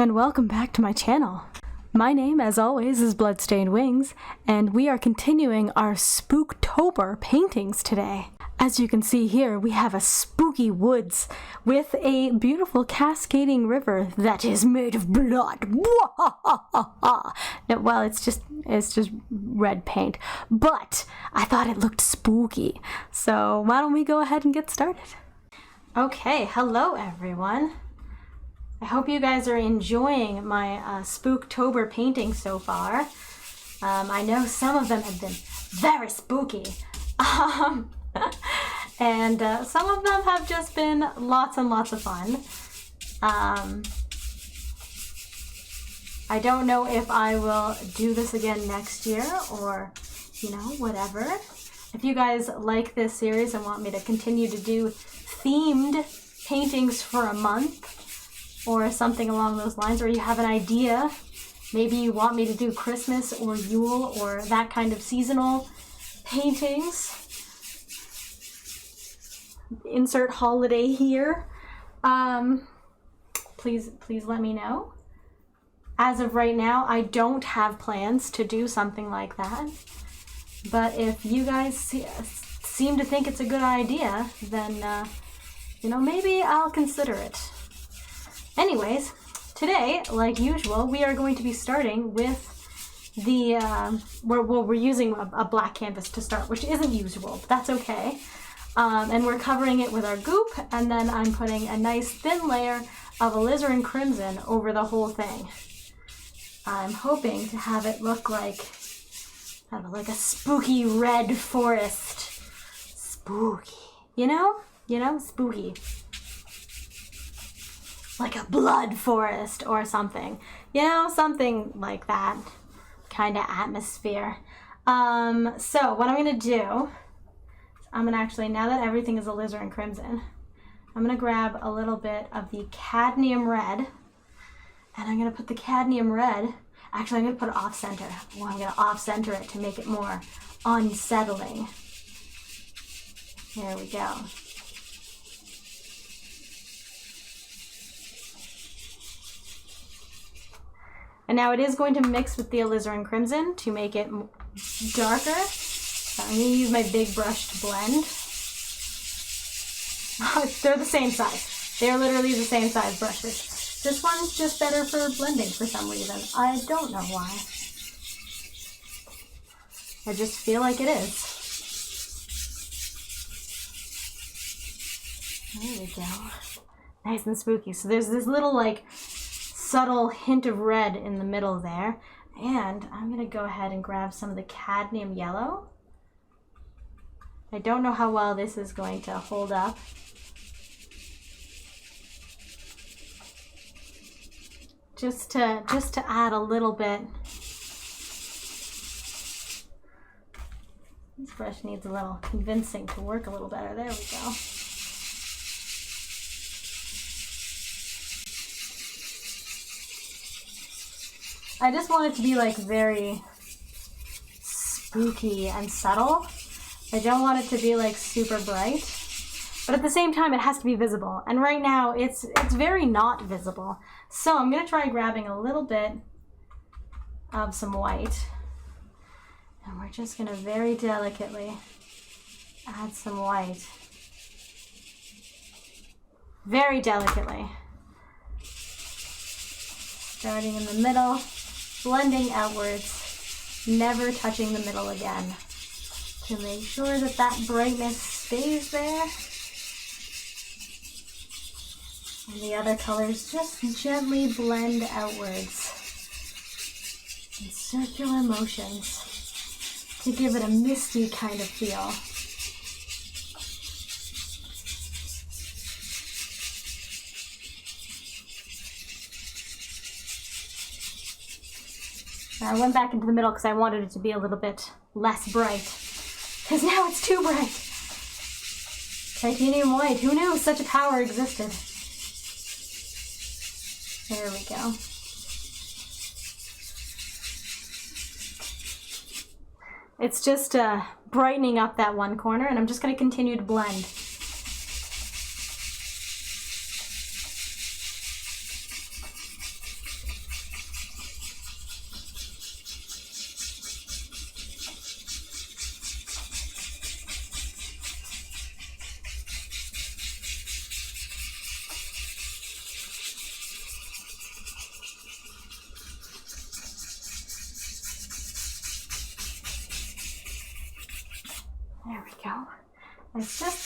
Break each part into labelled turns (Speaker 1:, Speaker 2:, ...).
Speaker 1: and welcome back to my channel. My name, as always, is Bloodstained Wings, and we are continuing our Spooktober paintings today. As you can see here, we have a spooky woods with a beautiful cascading river that is made of blood. No, well, it's just red paint, but I thought it looked spooky. So why don't we go ahead and get started? Okay, hello everyone. I hope you guys are enjoying my Spooktober painting so far. I know some of them have been very spooky. And some of them have just been lots and lots of fun. I don't know if I will do this again next year or, you know, whatever. If you guys like this series and want me to continue to do themed paintings for a month, or something along those lines, or you have an idea, maybe you want me to do Christmas or Yule or that kind of seasonal paintings, insert holiday here, please let me know. As of right now, I don't have plans to do something like that, but if you guys seem to think it's a good idea, then you know, maybe I'll consider it. Anyways, today, like usual, we are going to be starting with the, we're using a black canvas to start, which isn't usual, but that's okay. And we're covering it with our goop, and then I'm putting a nice thin layer of alizarin crimson over the whole thing. I'm hoping to have it look like a spooky red forest. Spooky. You know, spooky. Like a blood forest or something. You know, something like that kind of atmosphere. So what I'm going to do, I'm going to actually, now that everything is alizarin crimson, I'm going to grab a little bit of the cadmium red, and I'm going to put the cadmium red, actually I'm going to put it off center. Well, I'm going to off center it to make it more unsettling. There we go. And now it is going to mix with the alizarin crimson to make it darker. So I'm going to use my big brush to blend. They're the same size. They're literally the same size brushes. This one's just better for blending for some reason. I don't know why. I just feel like it is. There we go. Nice and spooky. So there's this little like subtle hint of red in the middle there, and I'm going to go ahead and grab some of the cadmium yellow. I don't know how well this is going to hold up. Just to add a little bit. This brush needs a little convincing to work a little better. There we go. I just want it to be like very spooky and subtle. I don't want it to be like super bright, but at the same time it has to be visible. And right now it's very not visible. So I'm gonna try grabbing a little bit of some white, and we're just gonna very delicately add some white. Very delicately. Starting in the middle, blending outwards, never touching the middle again, to make sure that that brightness stays there. And the other colors just gently blend outwards in circular motions to give it a misty kind of feel. I went back into the middle because I wanted it to be a little bit less bright, because now it's too bright. Titanium white, who knew such a power existed? There we go. It's just brightening up that one corner, and I'm just going to continue to blend.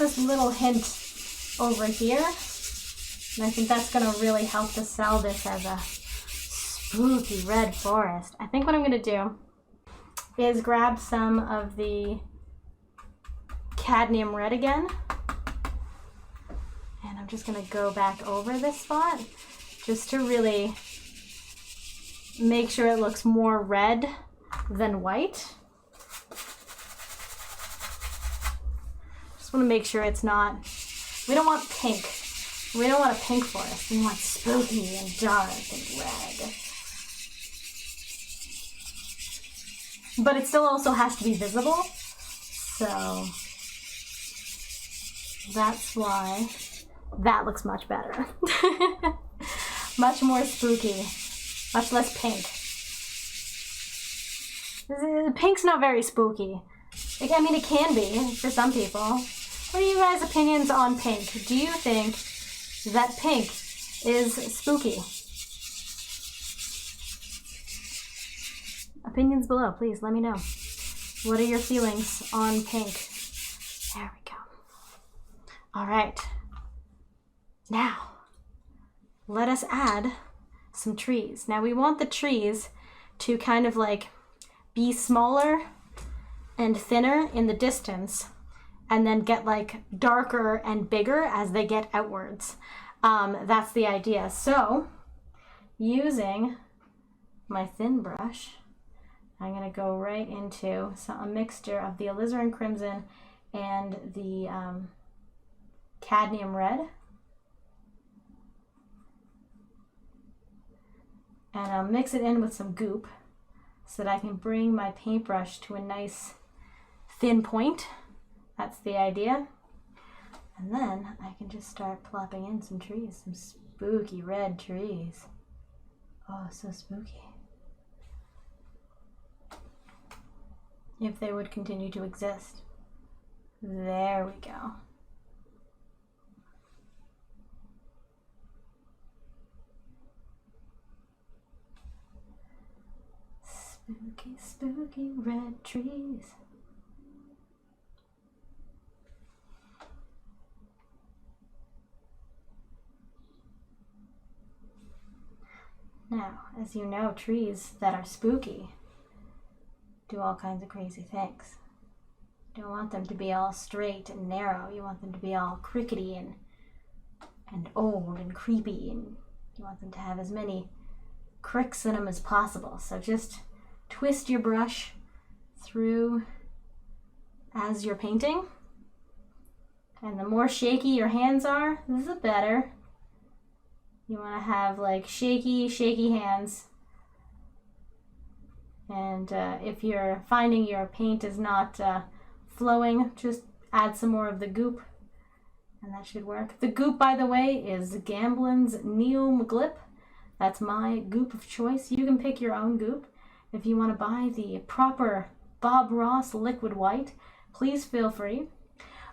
Speaker 1: this little hint over here. And I think that's gonna really help to sell this as a spooky red forest. I think what I'm gonna do is grab some of the cadmium red again. And I'm just gonna go back over this spot just to really make sure it looks more red than white. Just wanna make sure it's not, we don't want pink. We don't want a pink forest. We want spooky and dark and red. But it still also has to be visible. So that's why that looks much better. Much more spooky. Much less pink. Pink's not very spooky. I mean, it can be for some people. What are you guys' opinions on pink? Do you think that pink is spooky? Opinions below, please let me know. What are your feelings on pink? There we go. All right. Now, let us add some trees. Now we want the trees to kind of like be smaller and thinner in the distance, and then get like darker and bigger as they get outwards. That's the idea. So using my thin brush, I'm gonna go right into a mixture of the alizarin crimson and the cadmium red. And I'll mix it in with some goop so that I can bring my paintbrush to a nice thin point. That's the idea. And then I can just start plopping in some trees, some spooky red trees. Oh, so spooky. If they would continue to exist. There we go. Spooky, spooky red trees. Now, as you know, trees that are spooky do all kinds of crazy things. You don't want them to be all straight and narrow. You want them to be all crickety and old and creepy, and you want them to have as many cricks in them as possible. So just twist your brush through as you're painting. And the more shaky your hands are, the better. You want to have like shaky hands. And if you're finding your paint is not flowing, just add some more of the goop and that should work. The goop, by the way, is Gamblin's Neom Glip. That's my goop of choice. You can pick your own goop. If you want to buy the proper Bob Ross liquid white, please feel free.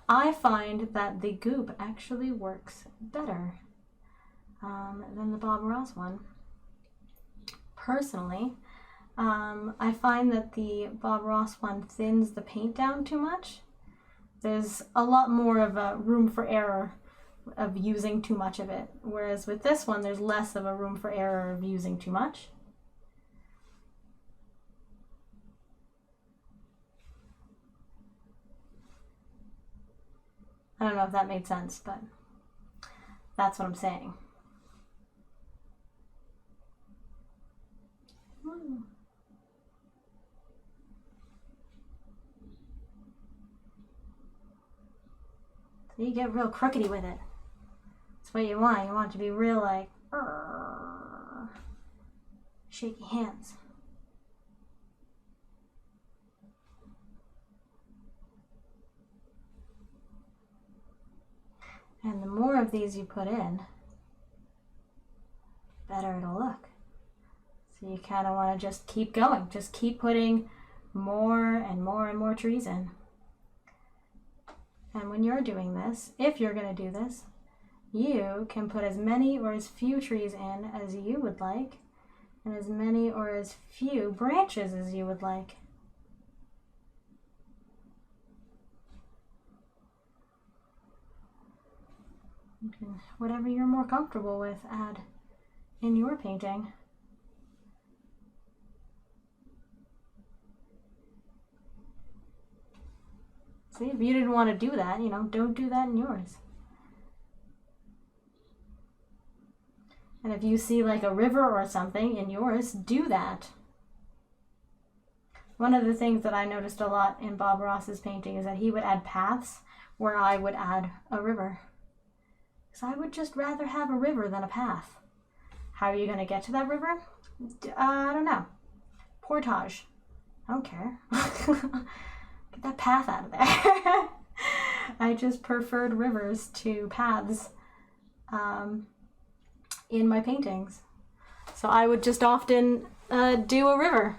Speaker 1: I find that the goop actually works better than the Bob Ross one. Personally, I find that the Bob Ross one thins the paint down too much. There's a lot more of a room for error of using too much of it, whereas with this one there's less of a room for error of using too much. I don't know if that made sense, but that's what I'm saying. So you get real crookedy with it. That's what you want. You want it to be real like shaky hands. And the more of these you put in, better it'll look. So you kind of want to just keep going. Just keep putting more and more and more trees in. And when you're doing this, if you're going to do this, you can put as many or as few trees in as you would like, and as many or as few branches as you would like. You can, whatever you're more comfortable with, add in your painting. See, if you didn't want to do that, you know, don't do that in yours. And if you see like a river or something in yours, do that. One of the things that I noticed a lot in Bob Ross's painting is that he would add paths where I would add a river. Because I would just rather have a river than a path. How are you going to get to that river? I don't know. Portage. I don't care. Get that path out of there. I just preferred rivers to paths in my paintings. So I would just often do a river.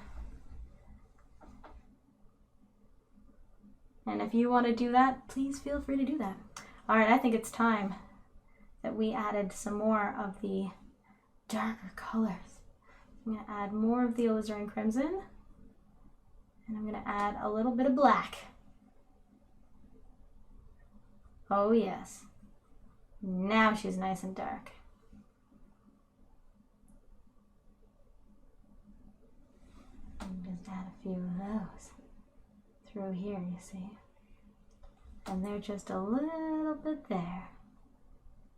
Speaker 1: And if you want to do that, please feel free to do that. All right, I think it's time that we added some more of the darker colors. I'm going to add more of the alizarin crimson, and I'm going to add a little bit of black. Oh yes, now she's nice and dark. And just add a few of those through here, you see. And they're just a little bit there.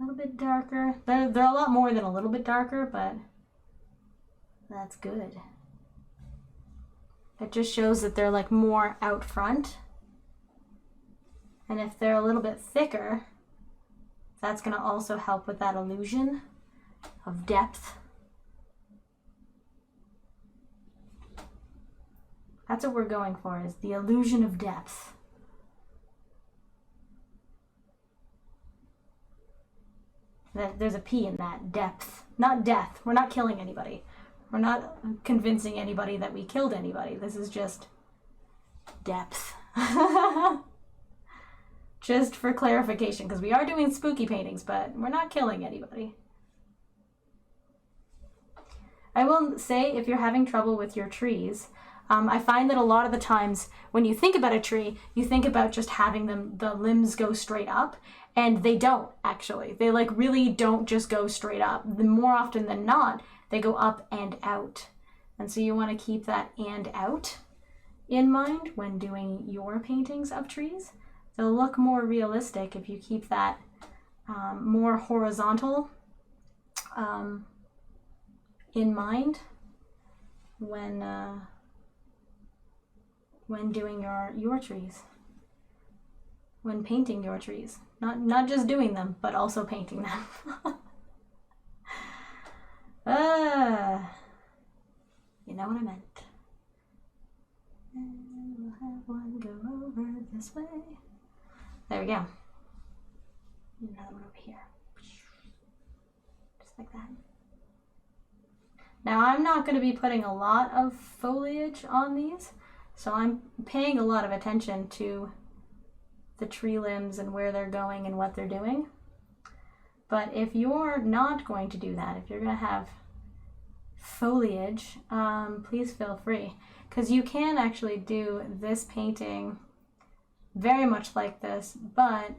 Speaker 1: A little bit darker. They're a lot more than a little bit darker, but that's good. It just shows that they're like more out front. And if they're a little bit thicker, that's going to also help with that illusion of depth. That's what we're going for, is the illusion of depth. There's a P in that, depth, not death. We're not killing anybody. We're not convincing anybody that we killed anybody. This is just depth. Just for clarification, because we are doing spooky paintings, but we're not killing anybody. I will say, if you're having trouble with your trees, I find that a lot of the times when you think about a tree, you think about just having the limbs go straight up, and they don't actually. They like really don't just go straight up. More often than not, they go up and out. And so you want to keep that and out in mind when doing your paintings of trees. They'll look more realistic if you keep that more horizontal in mind when doing your trees, when painting your trees. Not just doing them, but also painting them. You know what I meant. And we'll have one go over this way. There we go. Another one over here. Just like that. Now I'm not going to be putting a lot of foliage on these, so I'm paying a lot of attention to the tree limbs and where they're going and what they're doing. But if you're not going to do that, if you're going to have foliage, please feel free, because you can actually do this painting very much like this, but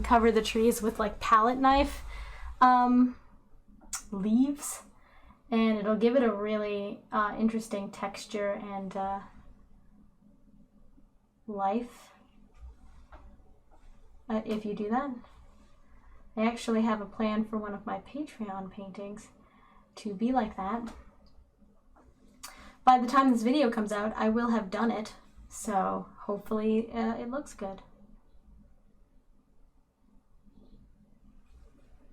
Speaker 1: cover the trees with like palette knife leaves, and it'll give it a really interesting texture and life if you do that. I actually have a plan for one of my Patreon paintings to be like that. By the time this video comes out, I will have done it, so hopefully it looks good.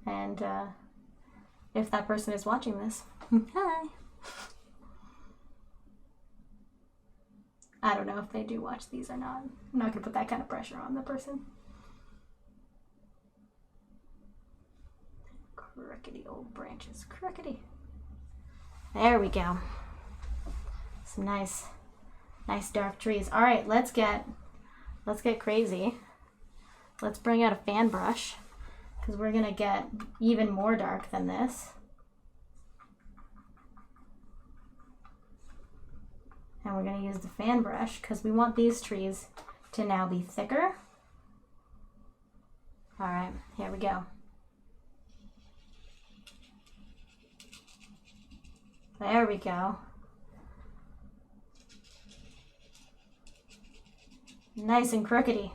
Speaker 1: And if that person is watching this, hi! I don't know if they do watch these or not. I'm not going to put that kind of pressure on the person. Crookedy old branches. Crookedy. There we go. Some nice dark trees. All right, let's get crazy. Let's bring out a fan brush, because we're gonna get even more dark than this. And we're gonna use the fan brush because we want these trees to now be thicker. All right, here we go. There we go. Nice and crookedy.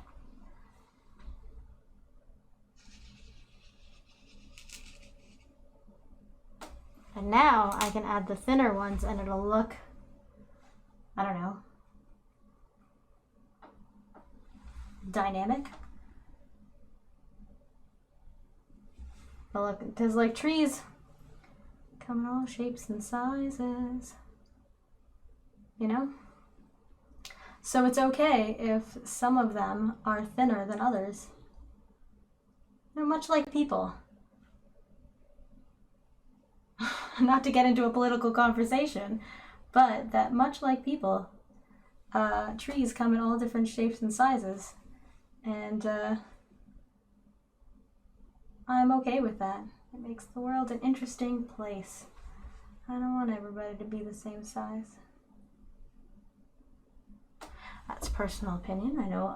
Speaker 1: And now I can add the thinner ones and it'll look, I don't know, dynamic. But look, there's like trees come in all shapes and sizes, you know? So it's okay if some of them are thinner than others. They're much like people. Not to get into a political conversation, but that much like people, trees come in all different shapes and sizes. And I'm okay with that. It makes the world an interesting place. I don't want everybody to be the same size. That's personal opinion. I know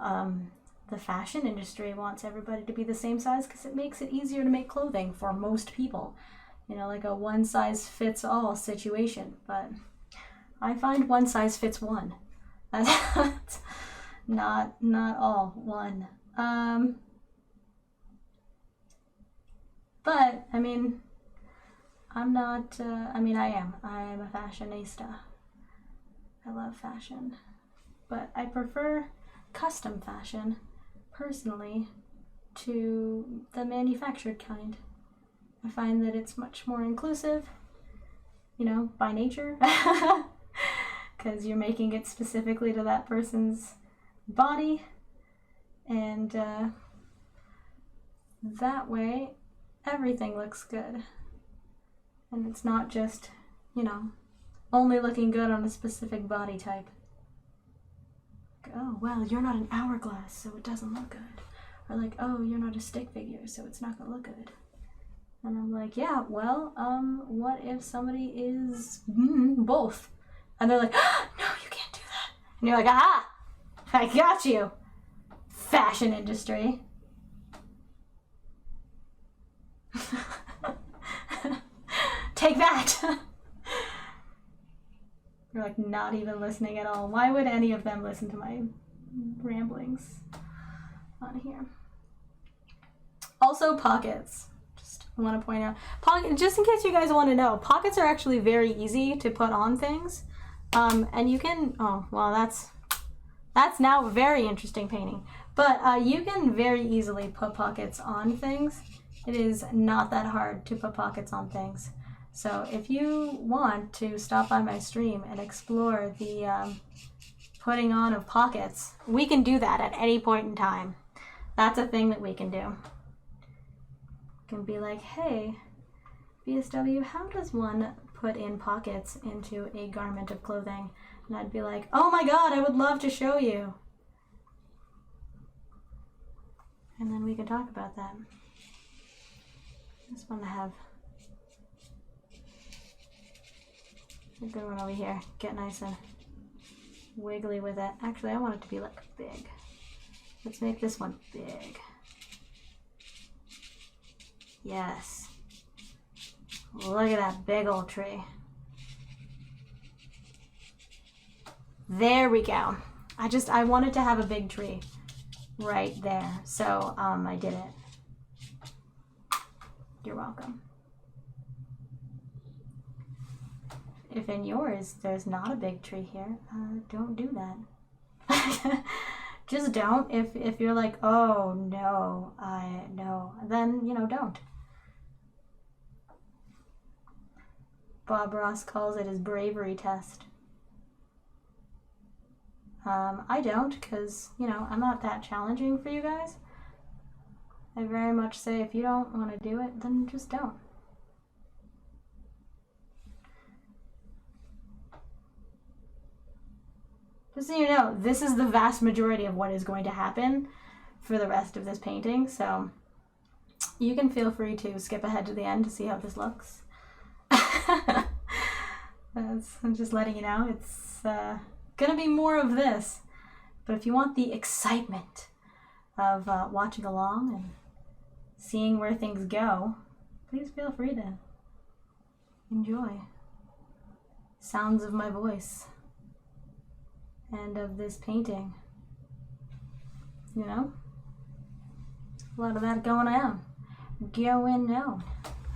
Speaker 1: the fashion industry wants everybody to be the same size because it makes it easier to make clothing for most people. You know, like a one-size-fits-all situation. But I find one size fits one. That's not all one. But, I mean, I'm not, I am a fashionista. I love fashion. But I prefer custom fashion, personally, to the manufactured kind. I find that it's much more inclusive, you know, by nature, because you're making it specifically to that person's body, and that way everything looks good, and it's not just, you know, only looking good on a specific body type. Oh, well, you're not an hourglass, so it doesn't look good. Or like, oh, you're not a stick figure, so it's not gonna look good. And I'm like, yeah, well, what if somebody is both? And they're like, oh, no, you can't do that. And you're like, aha, I got you, fashion industry. Take that. You're like not even listening at all. Why would any of them listen to my ramblings on here? Also, pockets. I want to point out, just in case you guys want to know, pockets are actually very easy to put on things, and you can, oh, well, that's now a very interesting painting, but you can very easily put pockets on things. It is not that hard to put pockets on things. So if you want to stop by my stream and explore the putting on of pockets, we can do that at any point in time. That's a thing that we can do. Can be like, hey, BSW, how does one put in pockets into a garment of clothing? And I'd be like, oh my god, I would love to show you. And then we can talk about that. I just want to have a good one over here. Get nice and wiggly with it. Actually, I want it to be like big. Let's make this one big. Yes. Look at that big old tree. There we go. I wanted to have a big tree right there. So, I did it. You're welcome. If in yours there's not a big tree here, don't do that. Just don't. If you're like, oh no, no, then, you know, don't. Bob Ross calls it his bravery test. I don't, because, you know, I'm not that challenging for you guys. I very much say if you don't want to do it, then just don't. Just so you know, this is the vast majority of what is going to happen for the rest of this painting, so you can feel free to skip ahead to the end to see how this looks. I'm just letting you know, it's gonna be more of this, but if you want the excitement of watching along and seeing where things go, please feel free to enjoy. sounds of my voice and of this painting. You know? A lot of that going on. Going on.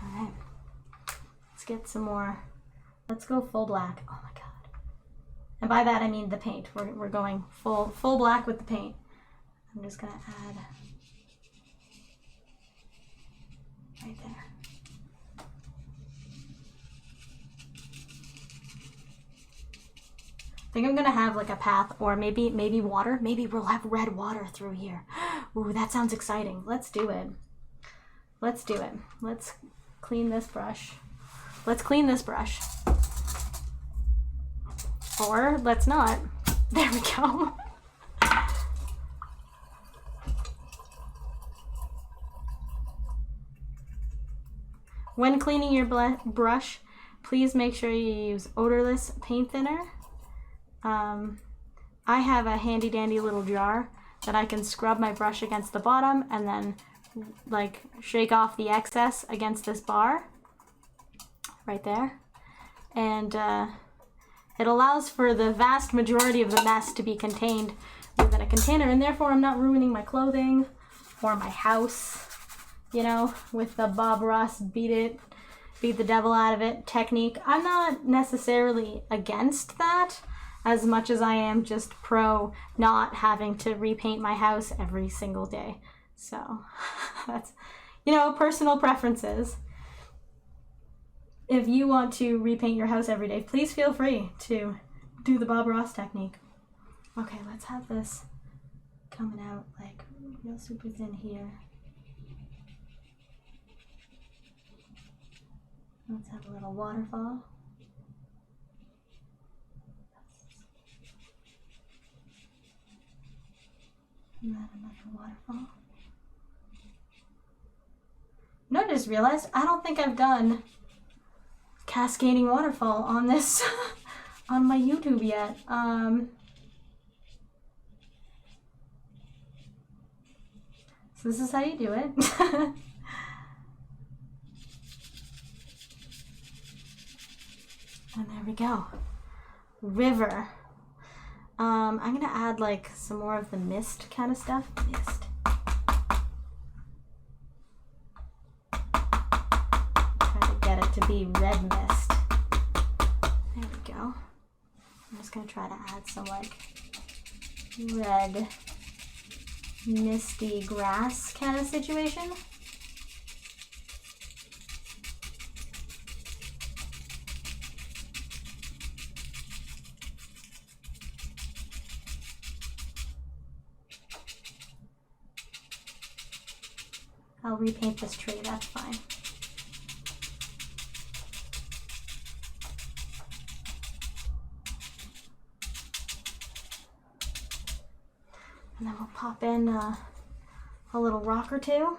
Speaker 1: Alright. Let's get some more. Let's go full black. Oh my god. And by that I mean the paint. We're going full black with the paint. I'm just gonna add right there. I think I'm gonna have like a path, or maybe water. Maybe we'll have red water through here. Ooh, that sounds exciting. Let's do it. Let's do it. Let's clean this brush. Let's clean this brush. Or let's not. There we go. When cleaning your brush, please make sure you use odorless paint thinner. I have a handy dandy little jar that I can scrub my brush against the bottom and then like shake off the excess against this bar right there. And it allows for the vast majority of the mess to be contained within a container, and therefore I'm not ruining my clothing or my house, you know, with the Bob Ross beat the devil out of it technique. I'm not necessarily against that as much as I am just pro not having to repaint my house every single day. So that's, you know, personal preferences. If you want to repaint your house every day, please feel free to do the Bob Ross technique. Okay, let's have this coming out like real super thin here. Let's have a little waterfall. And then another waterfall. No, I just realized I don't think I've done cascading waterfall on this on my YouTube yet. So this is how you do it. And there we go. River. I'm gonna add like some more of the mist kind of stuff. Mist. Try to get it to be red mist. There we go. I'm just gonna try to add some like red misty grass kind of situation. I'll repaint this tree, that's fine. And then we'll pop in a little rock or two.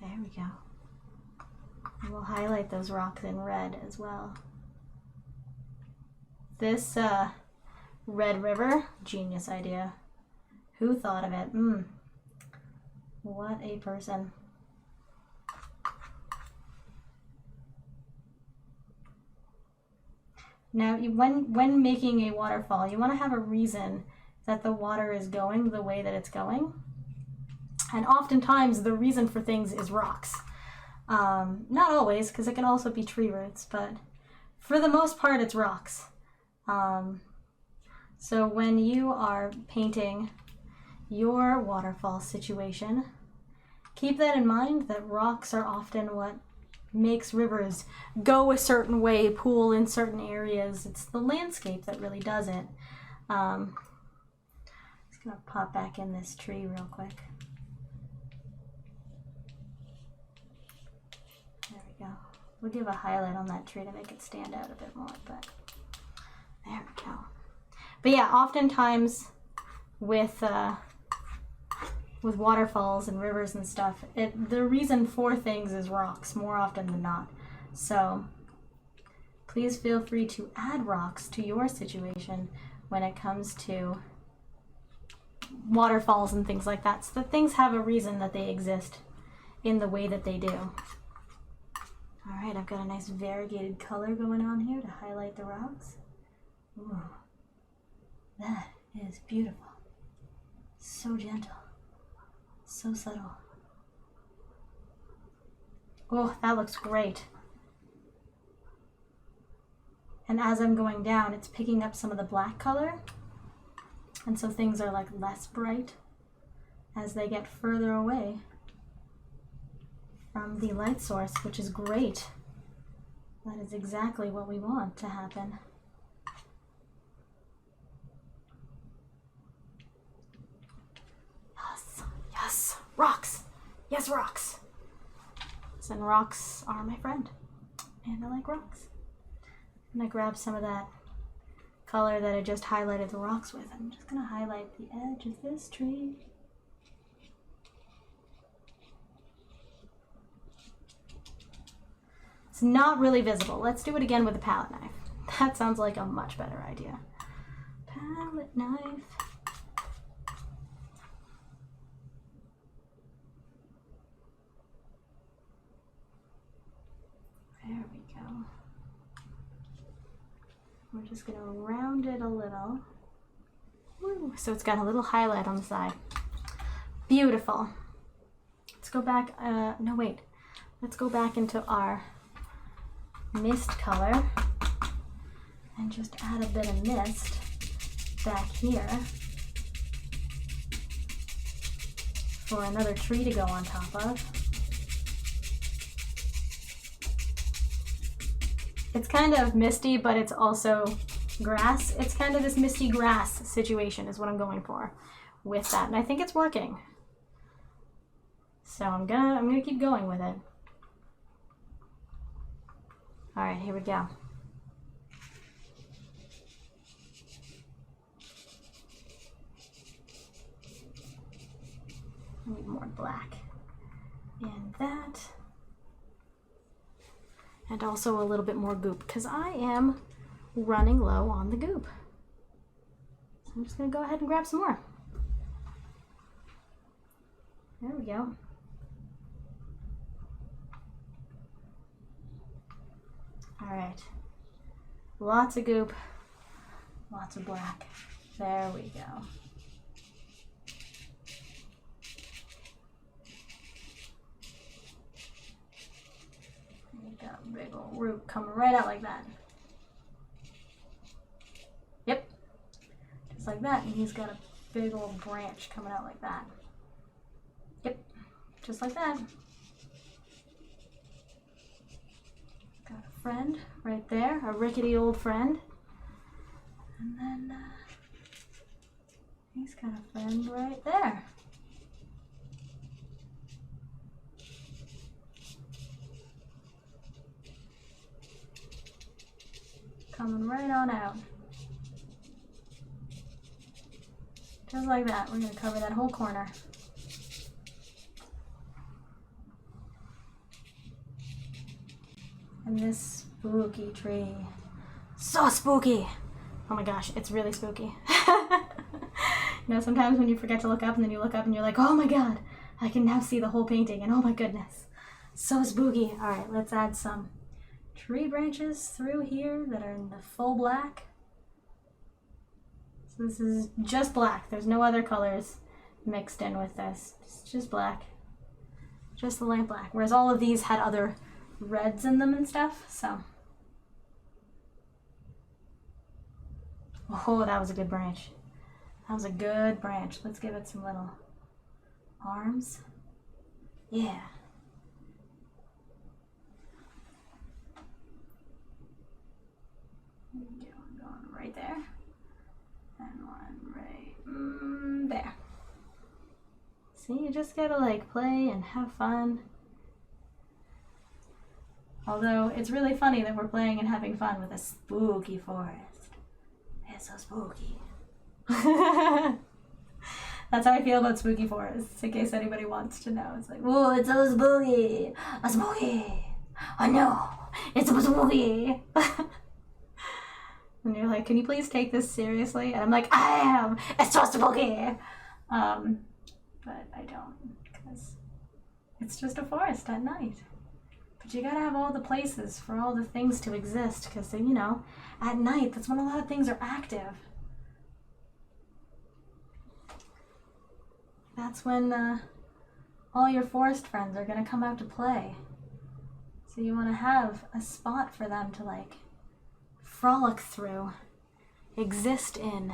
Speaker 1: There we go. And we'll highlight those rocks in red as well. This red river, genius idea. Who thought of it? What a person. Now, when making a waterfall, you want to have a reason that the water is going the way that it's going. And oftentimes, the reason for things is rocks. Not always, because it can also be tree roots, but for the most part, it's rocks. So when you are painting your waterfall situation, keep that in mind, that rocks are often what makes rivers go a certain way, pool in certain areas. It's the landscape that really does it. Just gonna pop back in this tree real quick. There we go. We'll give a highlight on that tree to make it stand out a bit more, but there we go. But yeah, oftentimes with waterfalls and rivers and stuff, the reason for things is rocks more often than not. So please feel free to add rocks to your situation when it comes to waterfalls and things like that, so that things have a reason that they exist in the way that they do. All right, I've got a nice variegated color going on here to highlight the rocks. Ooh, that is beautiful. So gentle, so subtle. Oh, that looks great. And as I'm going down, it's picking up some of the black color. And so things are like less bright as they get further away from the light source, which is great. That is exactly what we want to happen. Yes, yes, rocks. Yes, rocks. And rocks are my friend. And I like rocks. I'm gonna grab some of that color that I just highlighted the rocks with. I'm just gonna highlight the edge of this tree. It's not really visible. Let's do it again with a palette knife. That sounds like a much better idea. Palette knife. There we go. We're just gonna round it a little. Woo. So it's got a little highlight on the side. Beautiful. Let's go back, no wait. Let's go back into our mist color and just add a bit of mist back here for another tree to go on top of. It's kind of misty, but it's also grass. It's kind of this misty grass situation is what I'm going for with that. And I think it's working. So I'm gonna keep going with it. All right, here we go. I need more black in that. And also a little bit more goop because I am running low on the goop. So I'm just gonna go ahead and grab some more. There we go. All right, lots of goop, lots of black. There we go. Got a big old root coming right out like that. Yep, just like that. And he's got a big old branch coming out like that. Yep, just like that. Got a friend right there, a rickety old friend. And then he's got a friend right there. Coming right on out. Just like that. We're going to cover that whole corner. And this spooky tree. So spooky! Oh my gosh, it's really spooky. You know, sometimes when you forget to look up and then you look up and you're like, oh my god, I can now see the whole painting and oh my goodness. So spooky. Alright, let's add some tree branches through here that are in the full black. So this is just black. There's no other colors mixed in with this. It's just black. Just the light black. Whereas all of these had other reds in them and stuff, so. Oh, that was a good branch. That was a good branch. Let's give it some little arms. Yeah. Going right there. And one right there. See, you just gotta like play and have fun. Although it's really funny that we're playing and having fun with a spooky forest. It's so spooky. That's how I feel about spooky forests, in case anybody wants to know. It's like, whoa, it's so spooky. A spooky. Oh no, it's so spooky. And you're like, can you please take this seriously? And I'm like, I am. It's so spooky. But I don't, because It's just a forest at night. But you gotta have all the places for all the things to exist, because, you know, at night, that's when a lot of things are active. That's when all your forest friends are gonna come out to play. So you wanna have a spot for them to, like, frolic through, exist in,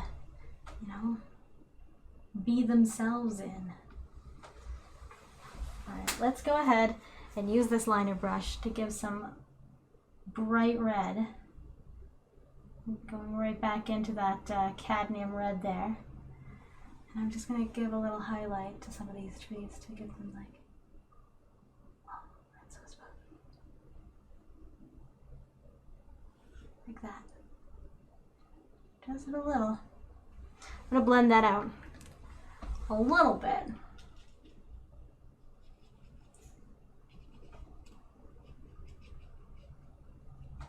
Speaker 1: you know, be themselves in. Alright, let's go ahead and use this liner brush to give some bright red. Going right back into that cadmium red there. And I'm just going to give a little highlight to some of these trees to give them like, oh, that's so spooky. Like that. Just a little. I'm going to blend that out a little bit.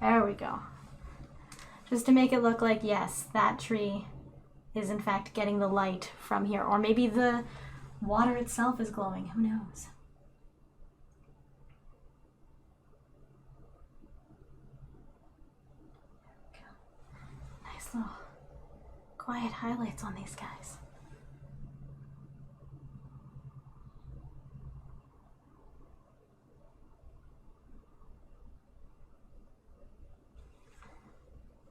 Speaker 1: There we go. Just to make it look like, yes, that tree is in fact getting the light from here. Or maybe the water itself is glowing. Who knows? There we go. Nice little quiet highlights on these guys.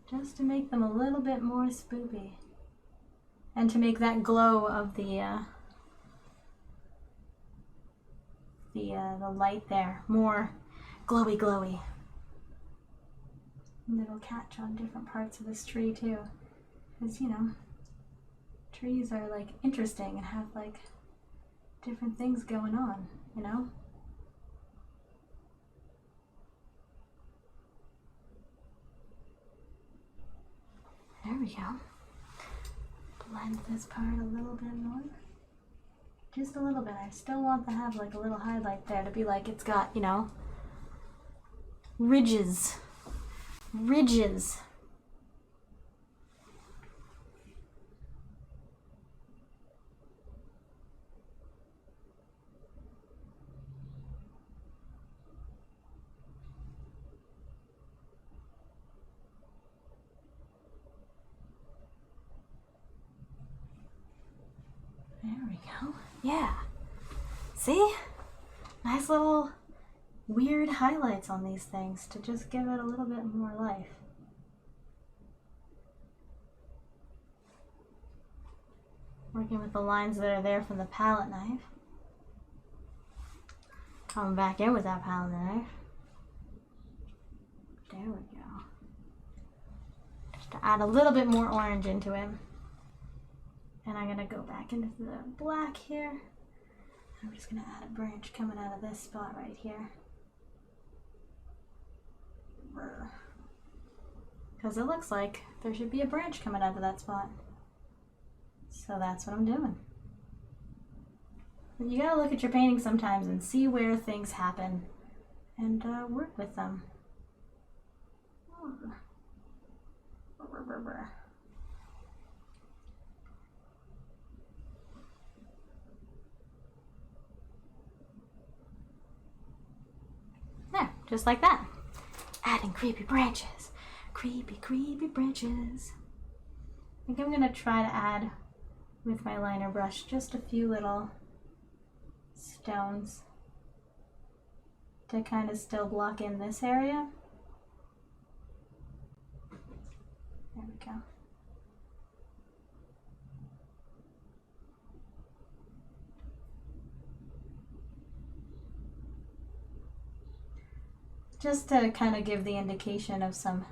Speaker 1: Just to make them a little bit more spoopy. And to make that glow of the light there more glowy. And it'll catch on different parts of this tree too. Because, you know, trees are like interesting and have like different things going on, you know? There we go. Blend this part a little bit more. Just a little bit. I still want to have like a little highlight there to be like it's got, you know, ridges. Ridges. There we go. Yeah. See? Nice little weird highlights on these things to just give it a little bit more life. Working with the lines that are there from the palette knife. Coming back in with that palette knife. There we go. Just to add a little bit more orange into it. And I'm gonna go back into the black here. I'm just gonna add a branch coming out of this spot right here. Because it looks like there should be a branch coming out of that spot. So that's what I'm doing. And you gotta look at your painting sometimes and see where things happen and work with them. There, just like that. Adding creepy branches. Creepy branches. I think I'm gonna try to add with my liner brush just a few little stones to kind of still block in this area. There we go. Just to kind of give the indication of some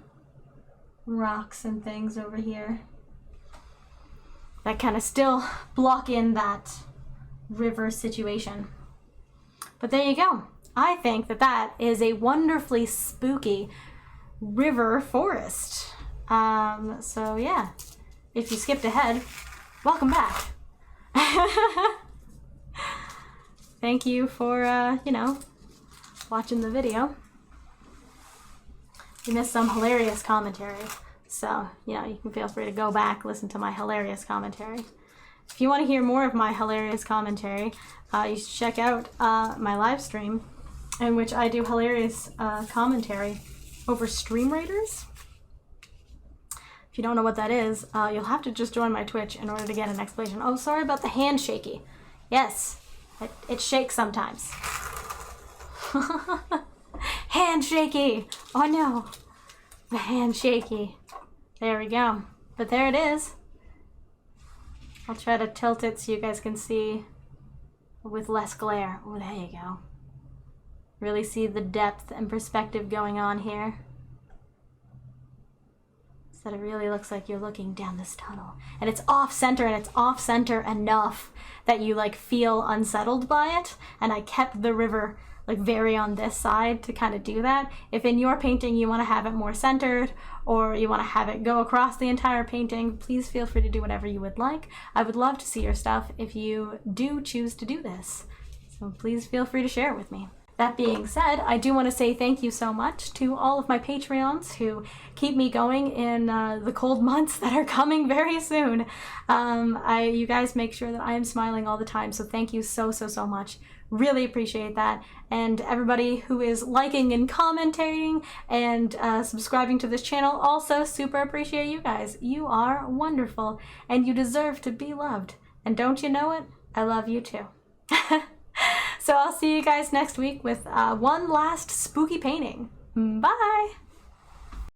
Speaker 1: rocks and things over here that kind of still block in that river situation. But there you go. I think that that is a wonderfully spooky river forest. So yeah, if you skipped ahead, welcome back. Thank you for, you know, watching the video. You missed some hilarious commentary, so, you know, you can feel free to go back, listen to my hilarious commentary. if you want to hear more of my hilarious commentary, you should check out my live stream in which I do hilarious commentary over Stream Raiders. If you don't know what that is, you'll have to just join my Twitch in order to get an explanation. Oh, sorry about the hand shaky. Yes, it shakes sometimes. Hand shaky. Oh no, the hand shaky. There we go. But there it is. I'll try to tilt it so you guys can see with less glare. Oh, there you go. Really see the depth and perspective going on here. So that it really looks like you're looking down this tunnel. And it's off center, and it's off center enough that you like feel unsettled by it. And I kept the river like very on this side to kind of do that. If in your painting you want to have it more centered, or you want to have it go across the entire painting, please feel free to do whatever you would like. I would love to see your stuff if you do choose to do this. So please feel free to share it with me. That being said, I do want to say thank you so much to all of my Patreons who keep me going in the cold months that are coming very soon. You guys make sure that I am smiling all the time, so thank you so much. Really appreciate that. And everybody who is liking and commenting and subscribing to this channel, also super appreciate you guys. You are wonderful, and you deserve to be loved. And don't you know it? I love you too. So I'll see you guys next week with one last spooky painting. Bye!